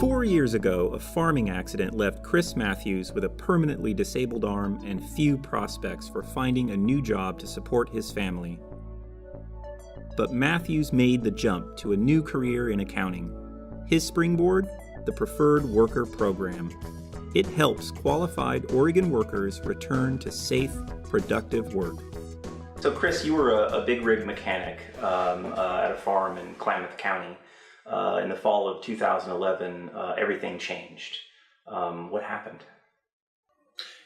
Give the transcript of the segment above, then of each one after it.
4 years ago, a farming accident left Chris Mathews with a permanently disabled arm and few prospects for finding a new job to support his family. But Mathews made the jump to a new career in accounting. His springboard? The Preferred Worker Program. It helps qualified Oregon workers return to safe, productive work. So Chris, you were a big rig mechanic at a farm in Klamath County. In the fall of 2011, everything changed. What happened?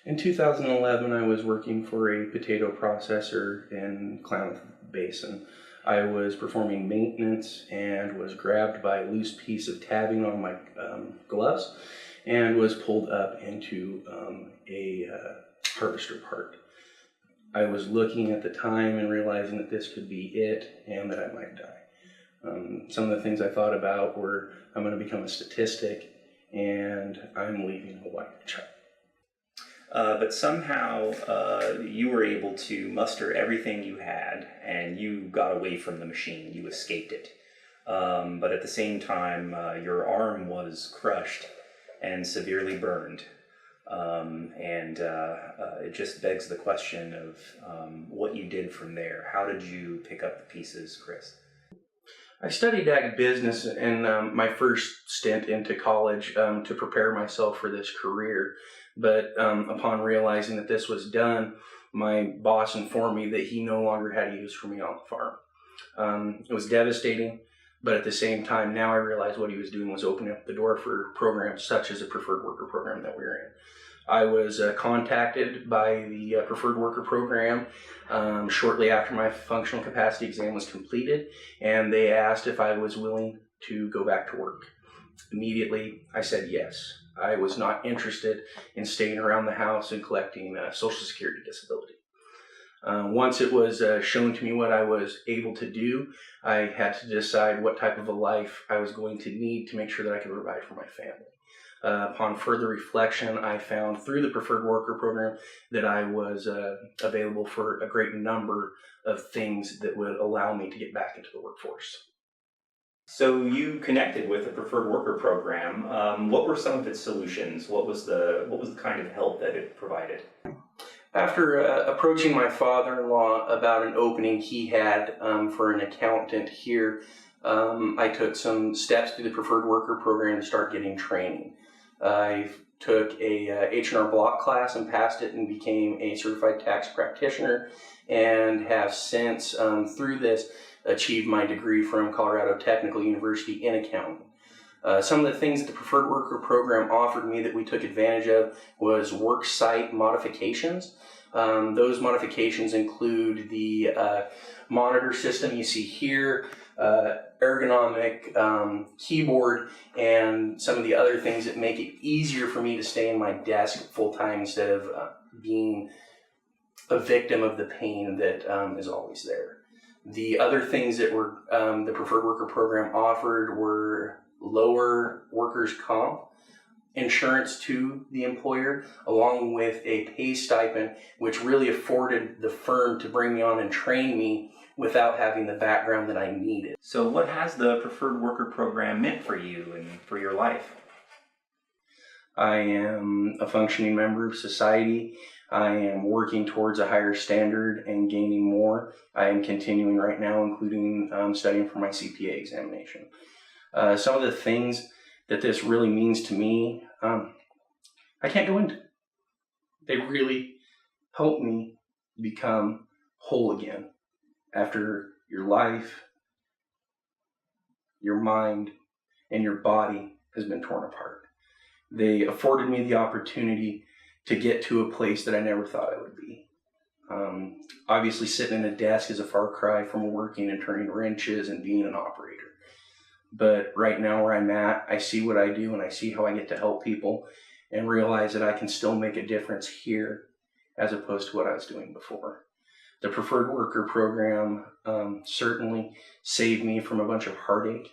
In 2011, I was working for a potato processor in Klamath Basin. I was performing maintenance and was grabbed by a loose piece of tabbing on my gloves and was pulled up into a harvester part. I was looking at the time and realizing that this could be it and that I might die. Some of the things I thought about were I'm going to become a statistic and I'm leaving a white child. But somehow you were able to muster everything you had and you got away from the machine. You escaped it. But at the same time, your arm was crushed and severely burned. It just begs the question of what you did from there. How did you pick up the pieces, Chris? I studied ag business in my first stint into college to prepare myself for this career. But upon realizing that this was done, my boss informed me that he no longer had use for me on the farm. It was devastating, but at the same time, now I realized what he was doing was opening up the door for programs such as the Preferred Worker Program that we're in. I was contacted by the Preferred Worker Program shortly after my functional capacity exam was completed, and they asked if I was willing to go back to work. Immediately, I said yes. I was not interested in staying around the house and collecting Social Security disability. Once it was shown to me what I was able to do, I had to decide what type of a life I was going to need to make sure that I could provide for my family. Upon further reflection, I found through the Preferred Worker Program that I was available for a great number of things that would allow me to get back into the workforce. So you connected with the Preferred Worker Program. What were some of its solutions? What was the kind of help that it provided? After approaching my father-in-law about an opening he had for an accountant here, I took some steps through the Preferred Worker Program to start getting training. I took a H&R Block class and passed it and became a certified tax practitioner, and have since, through this, achieved my degree from Colorado Technical University in accounting. Some of the things that the Preferred Worker Program offered me that we took advantage of was work site modifications. Those modifications include the monitor system you see here, ergonomic keyboard, and some of the other things that make it easier for me to stay in my desk full time instead of being a victim of the pain that is always there. The other things that were the Preferred Worker Program offered were lower workers' comp insurance to the employer, along with a pay stipend, which really afforded the firm to bring me on and train me without having the background that I needed. So what has the Preferred Worker Program meant for you and for your life? I am a functioning member of society. I am working towards a higher standard and gaining more. I am continuing right now, including studying for my CPA examination. Some of the things that this really means to me, I can't go into. They really help me become whole again after your life, your mind, and your body has been torn apart. They afforded me the opportunity to get to a place that I never thought I would be. Obviously, sitting in a desk is a far cry from working and turning wrenches and being an operator. But right now where I'm at, I see what I do and I see how I get to help people and realize that I can still make a difference here as opposed to what I was doing before. The Preferred Worker Program certainly saved me from a bunch of heartache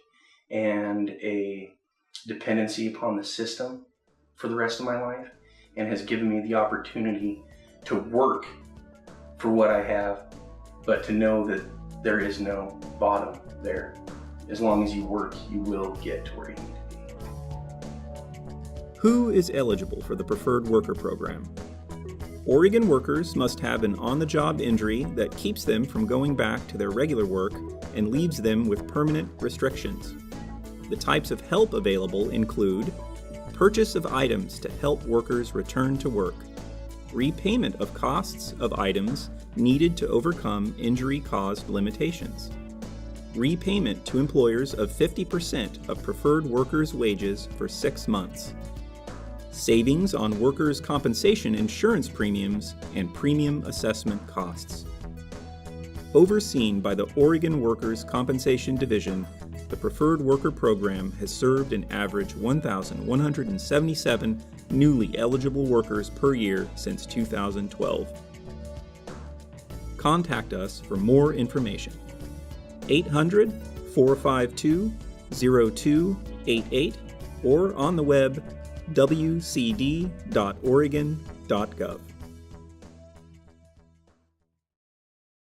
and a dependency upon the system for the rest of my life, and has given me the opportunity to work for what I have, but to know that there is no bottom there. As long as you work, you will get to where you need to be. Who is eligible for the Preferred Worker Program? Oregon workers must have an on-the-job injury that keeps them from going back to their regular work and leaves them with permanent restrictions. The types of help available include purchase of items to help workers return to work, repayment of costs of items needed to overcome injury-caused limitations, repayment to employers of 50% of preferred workers' wages for 6 months, savings on workers' compensation insurance premiums and premium assessment costs. Overseen by the Oregon Workers' Compensation Division, the Preferred Worker Program has served an average 1,177 newly eligible workers per year since 2012. Contact us for more information. 800-452-0288 or on the web wcd.oregon.gov.